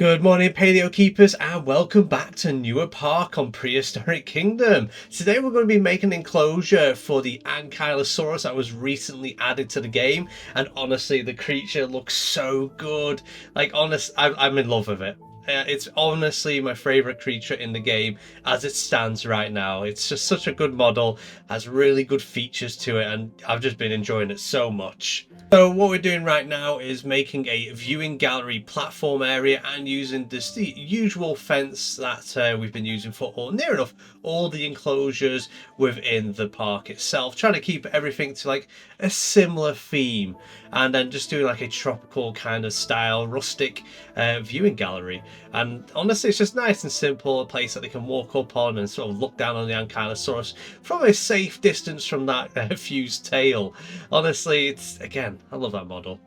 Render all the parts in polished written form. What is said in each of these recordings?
Good morning, Paleo Keepers, and welcome back to Newer Park on Prehistoric Kingdom. Today we're going to be making an enclosure for the Ankylosaurus that was recently added to the game, and honestly, the creature looks so good. I'm in love with it. It's honestly my favorite creature in the game as it stands right now. It's just such a good model, has really good features to it, and I've just been enjoying it so much. So what we're doing right now is making a viewing gallery platform area and using the usual fence that we've been using for near enough all the enclosures within the park itself, trying to keep everything to like a similar theme, and then just doing like a tropical kind of style rustic viewing gallery. And honestly, it's just nice and simple, a place that they can walk up on and sort of look down on the Ankylosaurus from a safe distance from that fused tail. Honestly, I love that model.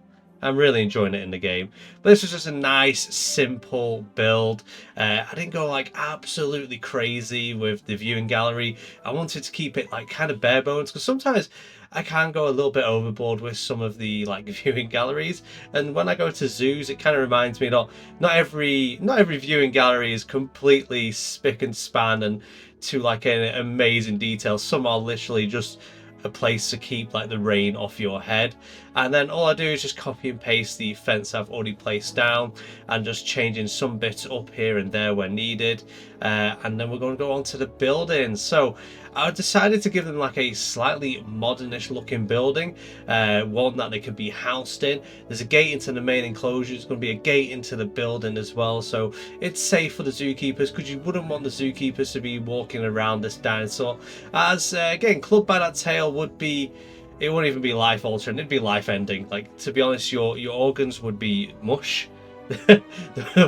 I'm really enjoying it in the game. But this was just a nice, simple build. I didn't go like absolutely crazy with the viewing gallery. I wanted to keep it like kind of bare bones, because sometimes I can go a little bit overboard with some of the like viewing galleries. And when I go to zoos, it kind of reminds me that not every viewing gallery is completely spick and span and to like an amazing detail. Some are literally just a place to keep like the rain off your head, and then all I do is just copy and paste the fence I've already placed down and just changing some bits up here and there where needed, and then we're going to go on to the building. So I decided to give them like a slightly modernish looking building, one that they can be housed in. There's a gate into the main enclosure, there's going to be a gate into the building as well, so it's safe for the zookeepers, because you wouldn't want the zookeepers to be walking around this dinosaur, as again, clubbed by that tail would be, it wouldn't even be life altering, it'd be life ending. Like, to be honest, your organs would be mush. There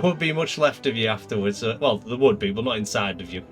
wouldn't be much left of you afterwards. Well, there would be, but not inside of you.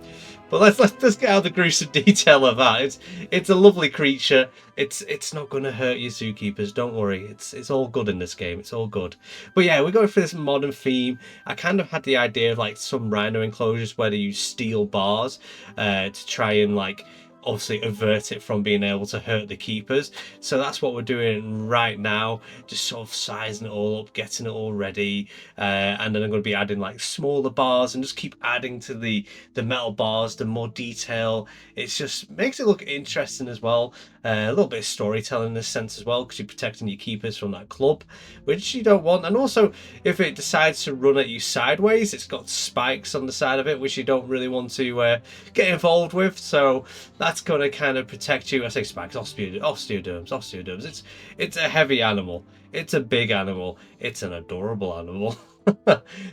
But let's get out the gruesome detail of that. It's a lovely creature. It's not going to hurt your zookeepers. Don't worry. It's all good in this game. It's all good. But yeah, we're going for this modern theme. I kind of had the idea of like some rhino enclosures where they use steel bars to try and like obviously avert it from being able to hurt the keepers. So that's what we're doing right now, just sort of sizing it all up, getting it all ready, and then I'm going to be adding like smaller bars and just keep adding to the metal bars, the more detail. It just makes it look interesting as well. A little bit of storytelling in this sense as well, because you're protecting your keepers from that club, which you don't want. And also, if it decides to run at you sideways, it's got spikes on the side of it, which you don't really want to get involved with. So that's going to kind of protect you. I say spikes, osteoderms. It's a heavy animal. It's a big animal. It's an adorable animal.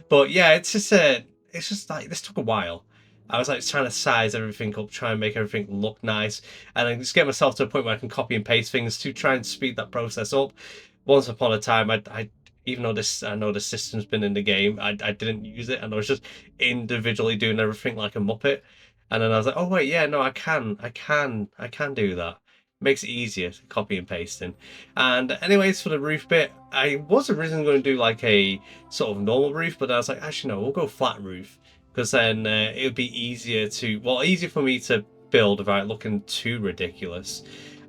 But yeah, it's just like, this took a while. I was like trying to size everything up, try and make everything look nice, and I just get myself to a point where I can copy and paste things to try and speed that process up. Once upon a time, I even though I know the system's been in the game, I didn't use it, and I was just individually doing everything like a Muppet. And then I was like, oh wait, yeah, no, I can do that. Makes it easier to copy and pasting. And anyways, for the roof bit, I was originally going to do like a sort of normal roof, but I was like, actually no, we'll go flat roof, because then it would be easier for me to build without looking too ridiculous.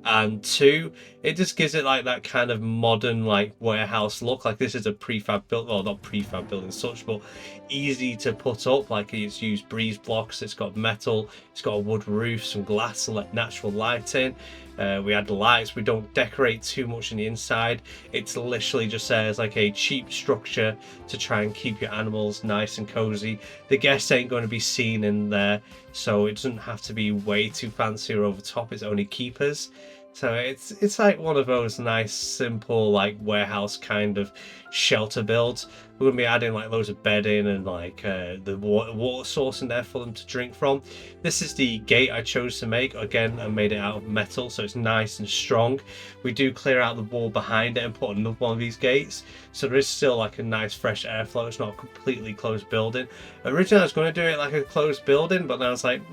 And two, it just gives it like that kind of modern like warehouse look. Like, this is a prefab build, well, not prefab building such, but easy to put up. Like, it's used breeze blocks, it's got metal, it's got a wood roof, some glass to let natural light in. We add the lights, we don't decorate too much in the inside. It's literally just as like a cheap structure to try and keep your animals nice and cozy. The guests ain't going to be seen in there, so it doesn't have to be way too fancy or over top. It's only keepers. So it's like one of those nice, simple, like warehouse kind of shelter builds. We're going to be adding like loads of bedding and like the water source in there for them to drink from. This is the gate I chose to make. Again, I made it out of metal, so it's nice and strong. We do clear out the wall behind it and put another one of these gates, so there is still like a nice fresh airflow. It's not a completely closed building. Originally I was going to do it like a closed building, but then I was like,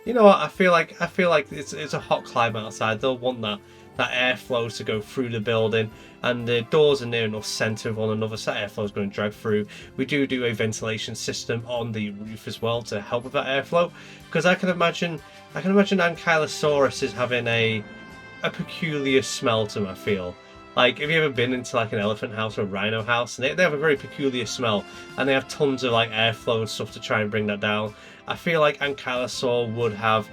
you know what? I feel like it's a hot climate outside. They'll want that airflow to go through the building, and the doors are near enough centre of one another, so that airflow is going to drag through. We do a ventilation system on the roof as well to help with that airflow, because I can imagine Ankylosaurus is having a peculiar smell to them, I feel. Like, have you ever been into like an elephant house or a rhino house? And they have a very peculiar smell, and they have tons of like airflow and stuff to try and bring that down. I feel like Ankylosaur would have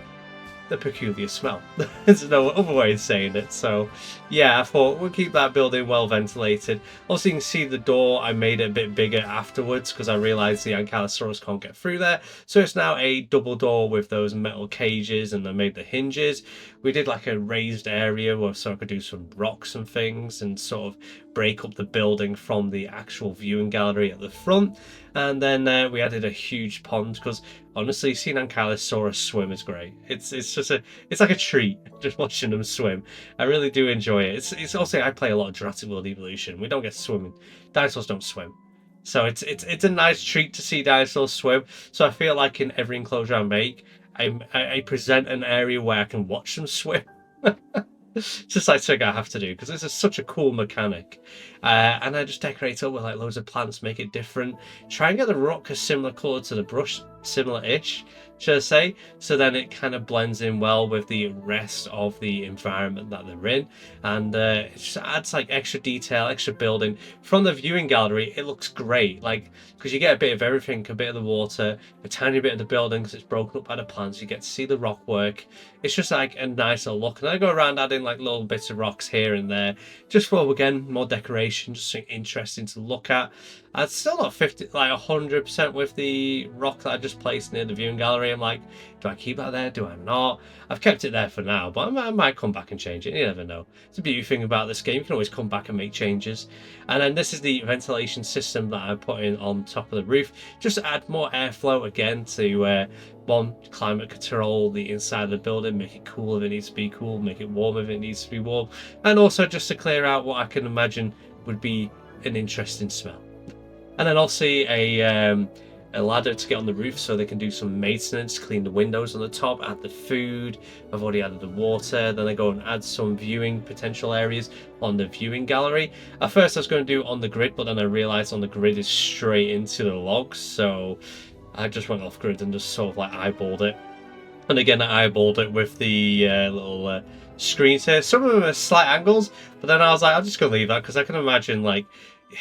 the peculiar smell. There's no other way of saying it. So yeah, I thought we'll keep that building well ventilated. Also, you can see the door, I made it a bit bigger afterwards because I realized the Ankylosaurus can't get through there. So it's now a double door with those metal cages, and I made the hinges. We did like a raised area where so I could do some rocks and things and sort of break up the building from the actual viewing gallery at the front. And then we added a huge pond because honestly, seeing Ankylosaurus swim is great. It's like a treat just watching them swim. I really do enjoy it. It's also, I play a lot of Jurassic World Evolution. We don't get swimming. Dinosaurs don't swim. So it's a nice treat to see dinosaurs swim. So I feel like in every enclosure I make, I present an area where I can watch them swim. It's just like something I have to do because this is such a cool mechanic. And I just decorate it with like loads of plants, make it different. Try and get the rock a similar colour to the brush, similar-ish, should I say. So then it kind of blends in well with the rest of the environment that they're in. And it just adds like extra detail, extra building. From the viewing gallery, it looks great. Like, because you get a bit of everything, a bit of the water, a tiny bit of the building because it's broken up by the plants. You get to see the rock work. It's just like a nicer look. And I go around adding like little bits of rocks here and there, just for, again, more decoration, just something interesting to look at. I'm still not 100% with the rock that I just placed near the viewing gallery. I'm like, do I keep that there? Do I not? I've kept it there for now, but I might come back and change it. You never know. It's a beauty thing about this game. You can always come back and make changes. And then this is the ventilation system that I put in on top of the roof. Just to add more airflow again to one, climate control the inside of the building, make it cool if it needs to be cool, make it warm if it needs to be warm, and also just to clear out what I can imagine would be an interesting smell. And then I'll see a ladder to get on the roof so they can do some maintenance, clean the windows on the top, add the food. I've already added the water. Then I go and add some viewing potential areas on the viewing gallery. At first I was going to do it on the grid, but then I realized on the grid is straight into the logs, so I just went off grid and just sort of like eyeballed it. And again, I eyeballed it with the little screens here. Some of them are slight angles, but then I was like, I'm just going to leave that because I can imagine, like,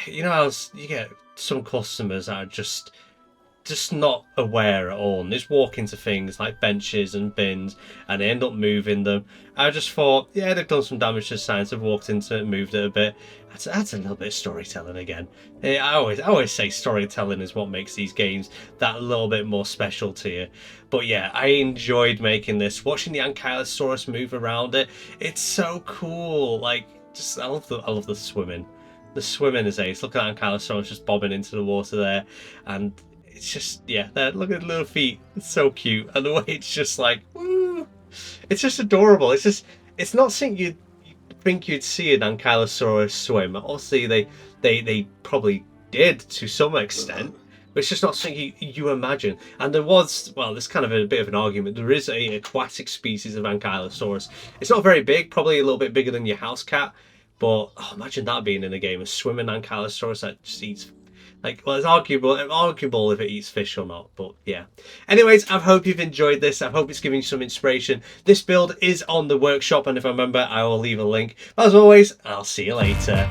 you know, you get some customers that are just not aware at all and just walk into things like benches and bins and they end up moving them. I just thought, yeah, they've done some damage to the signs, they've walked into it, moved it a bit. That's a little bit of storytelling again. I always say storytelling is what makes these games that little bit more special to you. But yeah, I enjoyed making this, watching the Ankylosaurus move around it. It's so cool. Like, just I love the swimming. The swimming is ace. Look at Ankylosaurus just bobbing into the water there, and it's just, yeah, look at the little feet. It's so cute, and the way it's just like, woo, it's just adorable. It's not something you'd think you'd see an Ankylosaurus swim. Obviously, they probably did to some extent, but it's just not something you imagine. And there was, well, there's kind of a bit of an argument. There is a aquatic species of Ankylosaurus. It's not very big, probably a little bit bigger than your house cat. But oh, imagine that being in a game, a swimming Ankylosaurus that just eats, like, well, it's arguable if it eats fish or not, but yeah. Anyways, I hope you've enjoyed this. I hope it's giving you some inspiration. This build is on the workshop, and if I remember, I will leave a link. But as always, I'll see you later.